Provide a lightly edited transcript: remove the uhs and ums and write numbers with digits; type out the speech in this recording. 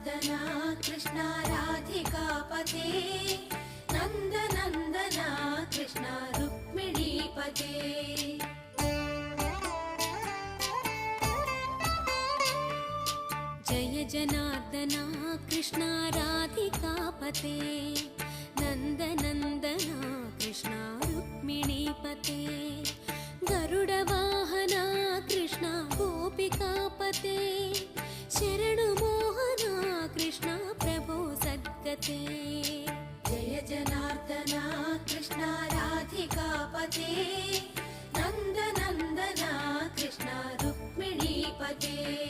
जनार्दना कृष्ण राधिकापते नन्दनन्दना कृष्ण रुक्मिणीपते जय जनार्दना कृष्ण राधिकापते नन्दनन्दना कृष्ण रुक्मिणीपते गरुडवाहना कृष्ण गोपिकापते शरणुमोहना कृष्ण प्रभो सद्गते जय जनार्दना कृष्ण राधिकापते नन्दनन्दना कृष्ण रुक्मिणीपते